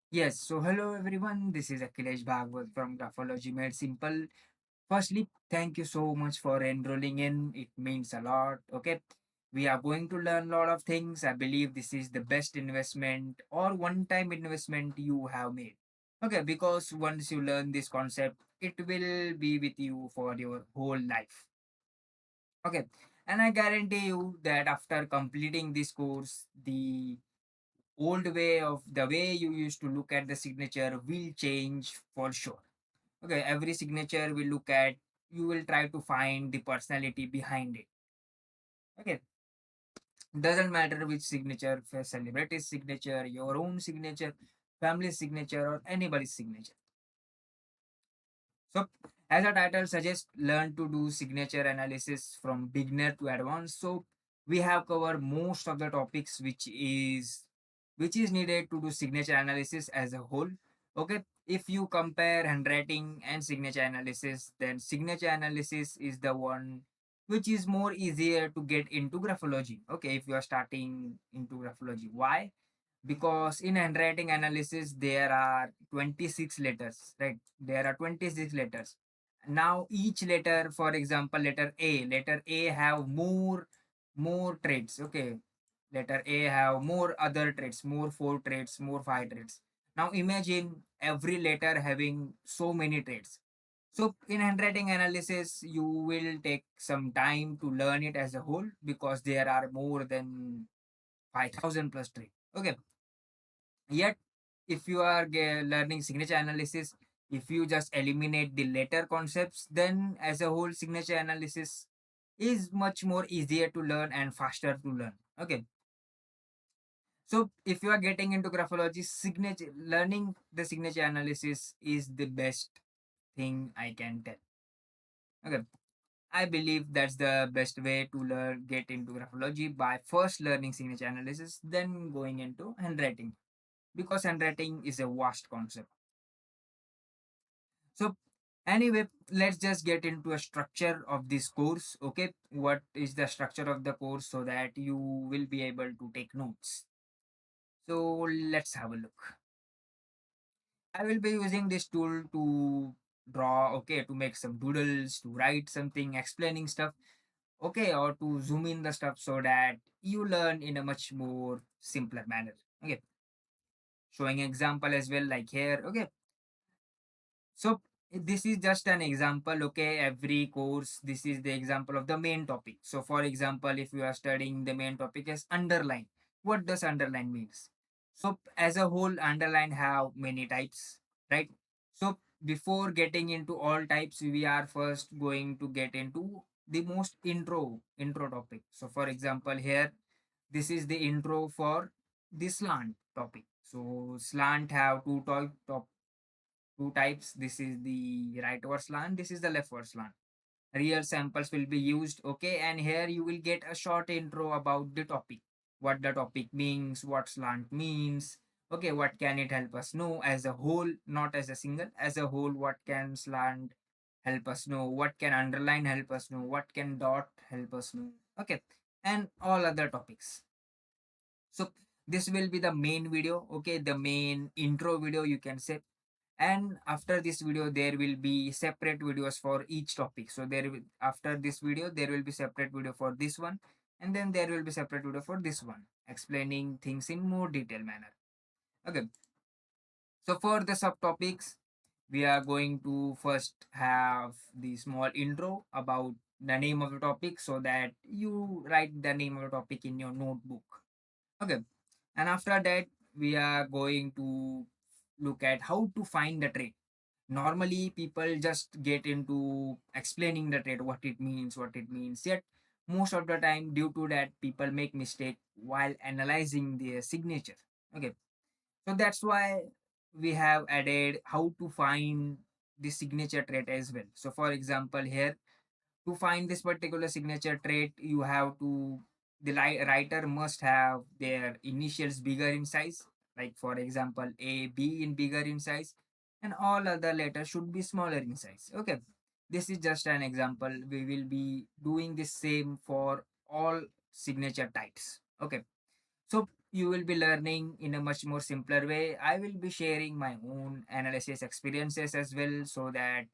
Yes, so hello everyone, this is Akhilesh Bhagwat from Graphology Made Simple. Firstly, thank you so much for enrolling in. It means a lot. Okay, we are going to learn a lot of things. I believe this is the best investment or one time investment you have made. Okay, because once you learn this concept, it will be with you for your whole life. Okay, and I guarantee you that after completing this course, the way you used to look at the signature will change for sure. Okay, every signature we look at, you will try to find the personality behind it. Okay, doesn't matter which signature, for celebrity signature, your own signature, family signature, or anybody's signature. So, as our title suggests, learn to do signature analysis from beginner to advanced. So, we have covered most of the topics which is needed to do signature analysis as a whole. Okay, if you compare handwriting and signature analysis, then signature analysis is the one which is more easier to get into graphology. Okay, if you are starting into graphology, why? Because in handwriting analysis there are 26 letters, right? There are 26 letters. Now each letter, for example, letter a have more traits. Okay, letter a have more other traits, more four traits, more five traits. Now imagine every letter having so many traits. So in handwriting analysis you will take some time to learn it as a whole because there are more than 5000 plus traits. Okay, yet, if you are learning signature analysis, if you just eliminate the later concepts, then as a whole, signature analysis is much more easier to learn and faster to learn. Okay. So if you are getting into graphology, signature learning the signature analysis is the best thing I can tell. Okay. I believe that's the best way to learn get into graphology by first learning signature analysis, then going into handwriting. Because handwriting is a vast concept. So anyway, let's just get into a structure of this course. Okay, what is the structure of the course so that you will be able to take notes. So let's have a look. I will be using this tool to draw, okay, to make some doodles, to write something, explaining stuff, okay, or to zoom in the stuff so that you learn in a much more simpler manner. Okay, showing example as well, like here. Okay, so this is just an example, okay? Every course, this is the example of the main topic. So for example, if you are studying the main topic as underline, what does underline means? So as a whole, underline have many types, right? So before getting into all types, we are first going to get into the most intro topic. So for example, here, this is the intro for the slant topic. So slant have two types. This is the rightward slant, this is the leftward slant. Real samples will be used, okay, and here you will get a short intro about the topic, what the topic means, what slant means, okay, what can it help us know as a whole, not as a single, as a whole, what can slant help us know, what can underline help us know, what can dot help us know, okay, and all other topics. So this will be the main video, okay, the main intro video you can say. And after this video there will be separate videos for each topic. So after this video there will be separate video for this one, and then there will be separate video for this one explaining things in more detailed manner. Okay, so for the subtopics we are going to first have the small intro about the name of the topic so that you write the name of the topic in your notebook. Okay, and after that we are going to look at how to find the trait. Normally people just get into explaining the trait, what it means, yet most of the time due to that people make mistake while analyzing their signature. Okay, so that's why we have added how to find the signature trait as well. So for example here, to find this particular signature trait you have to, the writer must have their initials bigger in size, like for example a b in bigger in size, and all other letters should be smaller in size. Okay, this is just an example, we will be doing the same for all signature types. Okay, so you will be learning in a much more simpler way. I will be sharing my own analysis experiences as well so that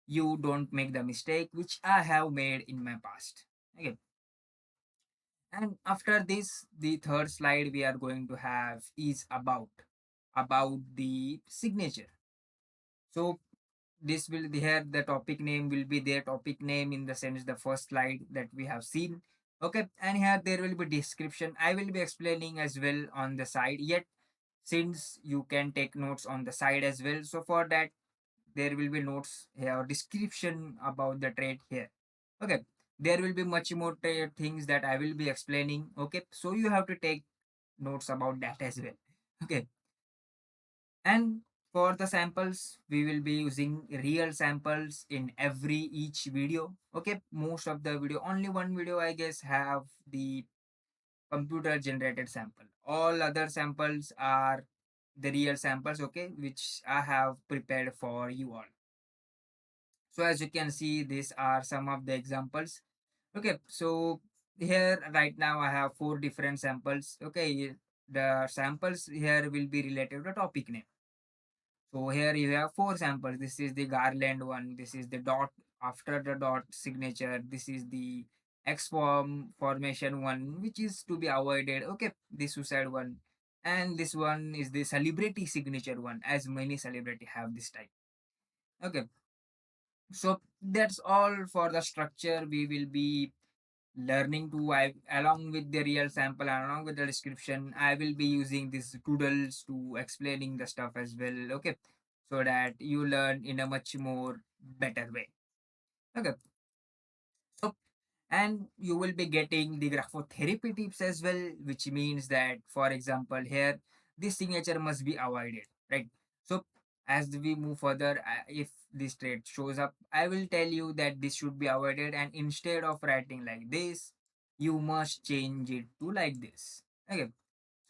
you don't make the mistake which I have made in my past. Okay. And after this, the third slide we are going to have is about the signature. So this will here the topic name will be their topic name in the sense the first slide that we have seen. Okay, and here there will be description. I will be explaining as well on the side. Yet since you can take notes on the side as well, so for that there will be notes here, description about the trait here. Okay, there will be much more things that I will be explaining. Okay, so you have to take notes about that as well. Okay, and for the samples we will be using real samples in every each video. Okay, most of the video, only one video I guess have the computer generated sample. All other samples are the real samples, okay, which I have prepared for you all. So as you can see, these are some of the examples. Okay, so here right now I have four different samples. Okay, the samples here will be related to topic name. So here you have four samples. This is the garland one. This is the dot after the dot signature. This is the X form formation one, which is to be avoided. Okay, the suicide one. And this one is the celebrity signature one, as many celebrity have this type. Okay, so that's all for the structure. We will be learning to along with the real sample and along with the description. I will be using these doodles to explaining the stuff as well. Okay, so that you learn in a much more better way. Okay, so and you will be getting the graphotherapy tips as well, which means that for example here this signature must be avoided, right? So as we move further, if this trait shows up, I will tell you that this should be avoided, and instead of writing like this you must change it to like this. Okay,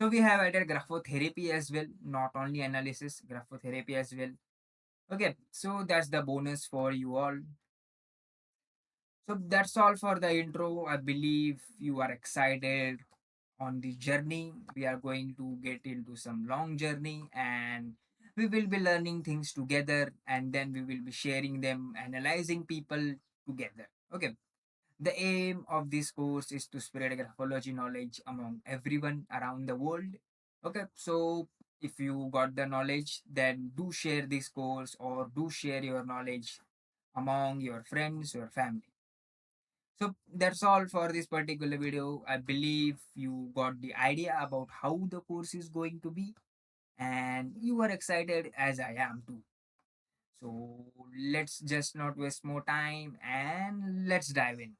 so we have added graphotherapy as well, not only analysis, graphotherapy as well. Okay, so that's the bonus for you all. So that's all for the intro. I believe you are excited on the journey. We are going to get into some long journey and we will be learning things together, and then we will be sharing them, analyzing people together. Okay. The aim of this course is to spread graphology knowledge among everyone around the world. Okay. So if you got the knowledge, then do share this course or do share your knowledge among your friends, your family. So that's all for this particular video. I believe you got the idea about how the course is going to be and you are excited as I am too. So let's just not waste more time and let's dive in.